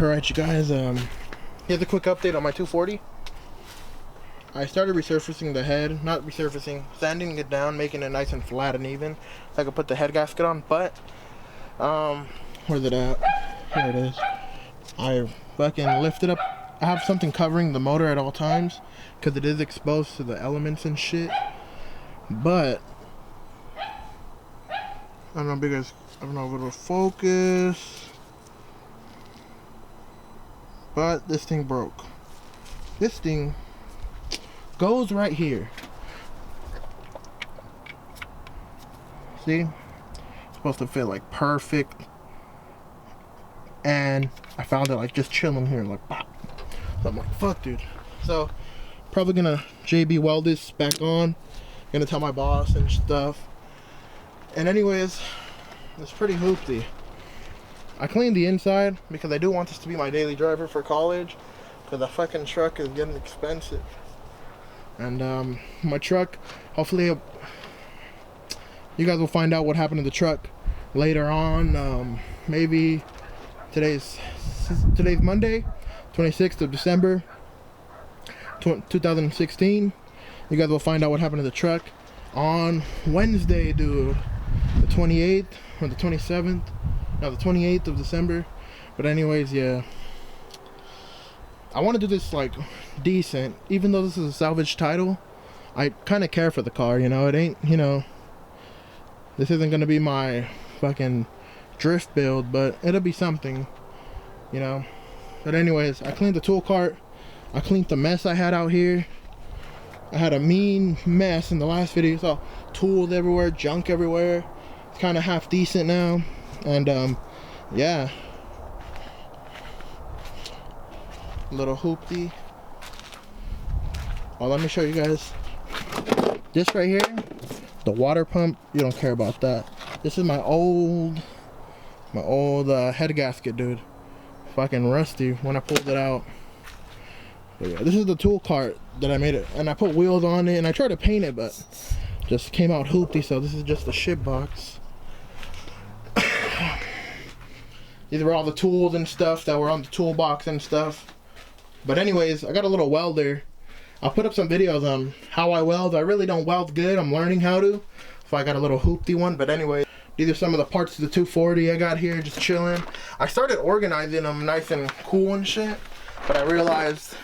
Alright, you guys, here's a quick update on my 240. I started resurfacing the head, not resurfacing, sanding it down, making it nice and flat and even, so I could put the head gasket on, but, where's it at? Here it is. I fucking lifted up, I have something covering the motor at all times, because it is exposed to the elements and shit, but, I don't know if it'll focus. But this thing broke. This thing goes right here. See? It's supposed to fit like perfect. And I found it like just chilling here, like pop. So I'm like, fuck, dude. So probably gonna JB weld this back on. Gonna tell my boss and stuff. And anyways, it's pretty hoopty. I cleaned the inside because I do want this to be my daily driver for college, because the fucking truck is getting expensive. And my truck, hopefully you guys will find out what happened to the truck later on. Maybe today's Monday, 26th of December 2016. You guys will find out what happened to the truck on Wednesday, dude, the 28th or the 27th. No, the 28th of December. But anyways, yeah, I want to do this like decent. Even though this is a salvage title, I kind of care for the car, you know. It ain't, you know, this isn't gonna be my fucking drift build, but it'll be something, you know. But anyways, I cleaned the tool cart. I cleaned the mess I had out here. I had a mean mess in the last video. You saw tools everywhere, junk everywhere. It's kind of half decent now. And yeah, a little hoopty. Well, let me show you guys this right here, the water pump. You don't care about that. This is my old head gasket, dude. Fucking rusty when I pulled it out. But yeah, this is the tool cart that I made it, and I put wheels on it, and I tried to paint it, but just came out hoopty. So this is just the shit box. These were all the tools and stuff that were on the toolbox and stuff. But anyways, I got a little welder. I'll put up some videos on how I weld. I really don't weld good. I'm learning how to. So I got a little hoopty one. But anyway, these are some of the parts of the 240 I got here, just chilling. I started organizing them nice and cool and shit. But I realized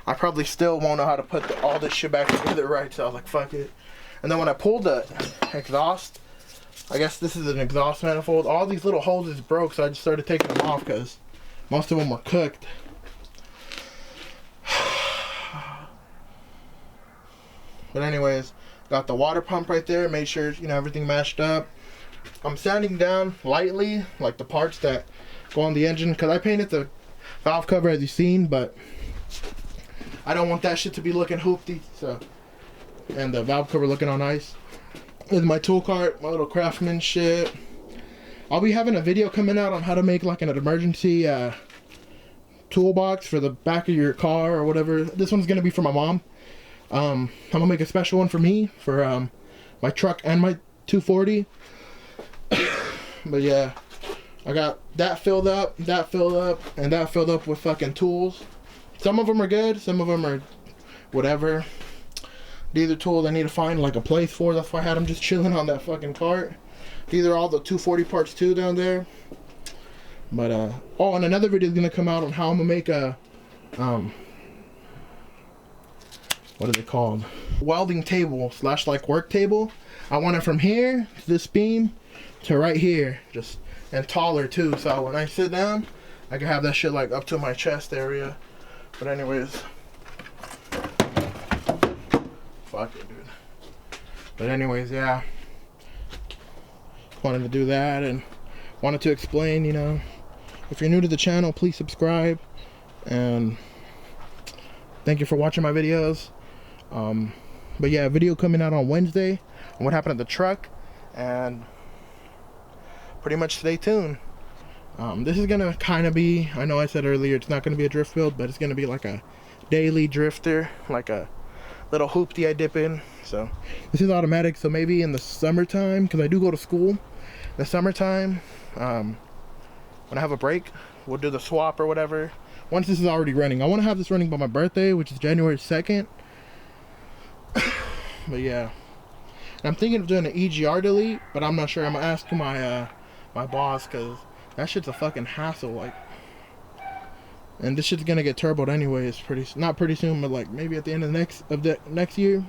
I probably still won't know how to put all this shit back together right. So I was like, fuck it. And then when I pulled the exhaust, I guess this is an exhaust manifold. All these little hoses broke, so I just started taking them off because most of them were cooked. But anyways, got the water pump right there. Made sure, you know, everything matched up. I'm sanding down lightly, like the parts that go on the engine, because I painted the valve cover as you've seen, but I don't want that shit to be looking hoopty. So, and the valve cover looking all nice. With my tool cart, my little Craftsman shit. I'll be having a video coming out on how to make like an emergency toolbox for the back of your car or whatever. This one's gonna be for my mom. I'm gonna make a special one for me for my truck and my 240. But yeah, I got that filled up, and that filled up with fucking tools. Some of them are good, some of them are whatever. These are tools I need to find like a place for. That's why I had them just chilling on that fucking cart. These are all the 240 parts too down there. But oh, and another video is gonna come out on how I'm gonna make a what is it called? Welding table / like work table. I want it from here to this beam to right here, just and taller too. So when I sit down, I can have that shit like up to my chest area. But anyways. Fuck it, dude. But anyways, yeah, wanted to do that and wanted to explain, you know, if you're new to the channel, please subscribe, and thank you for watching my videos. But yeah, video coming out on Wednesday on what happened to the truck, and pretty much stay tuned. This is gonna kind of be, I know I said earlier it's not gonna be a drift build, but it's gonna be like a daily drifter, like a little hoopty I dip in. So this is automatic, so maybe in the summertime, because I do go to school in the summertime, when I have a break, we'll do the swap or whatever. Once this is already running. I want to have this running by my birthday, which is January 2nd. But yeah. And I'm thinking of doing an EGR delete, but I'm not sure. I'm going to ask my my boss, because that shit's a fucking hassle. Like, and this shit's going to get turboed anyways. Not pretty soon, but like maybe at the end of the next year.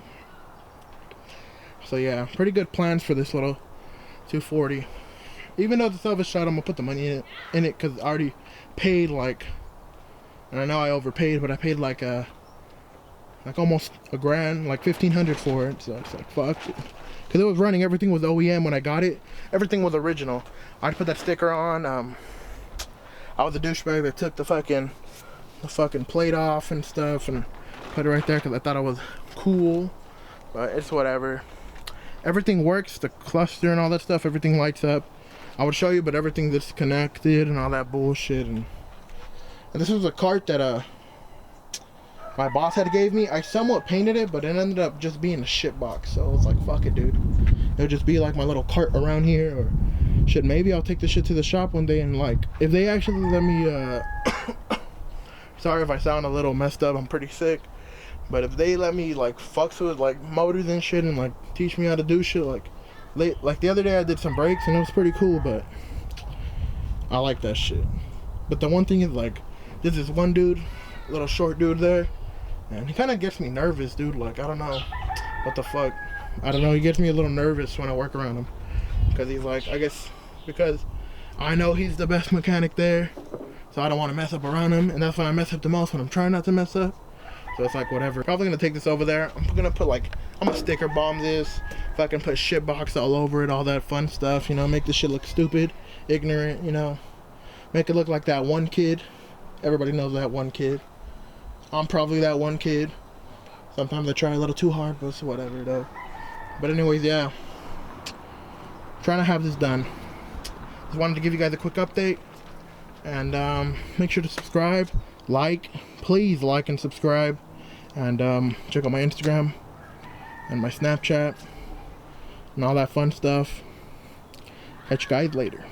So yeah, pretty good plans for this little 240. Even though it's a salvage shot, I'm going to put the money in it because I already paid like, and I know I overpaid, but I paid like almost a grand, like $1,500 for it. So it's like, fuck it. Because it was running, everything was OEM when I got it. Everything was original. I put that sticker on. I was a douchebag that took the fucking plate off and stuff and put it right there because I thought it was cool. But it's whatever. Everything works, the cluster and all that stuff, everything lights up. I would show you, but everything disconnected and all that bullshit. And this was a cart that my boss had gave me. I somewhat painted it, but it ended up just being a shit box. So I was like, fuck it, dude. It'll just be like my little cart around here, or shit. Maybe I'll take this shit to the shop one day and like, if they actually let me, sorry if I sound a little messed up, I'm pretty sick. But if they let me like fucks with like motors and shit and like teach me how to do shit, like the other day I did some brakes and it was pretty cool, but I like that shit. But the one thing is like, there's this one dude, little short dude there, and he kind of gets me nervous, dude. Like, I don't know what the fuck. I don't know, he gets me a little nervous when I work around him. Because he's like, I guess, because I know he's the best mechanic there, so I don't want to mess up around him. And that's when I mess up the most, when I'm trying not to mess up. So it's like, whatever. Probably going to take this over there. I'm going to put like, I'm going to sticker bomb this. If I can put shit box all over it, all that fun stuff, you know, make this shit look stupid, ignorant, you know. Make it look like that one kid. Everybody knows that one kid. I'm probably that one kid. Sometimes I try a little too hard, but it's whatever though. But anyways, yeah. Trying to have this done. Just wanted to give you guys a quick update. And make sure to subscribe, like, please like and subscribe. And check out my Instagram and my Snapchat and all that fun stuff. Catch you guys later.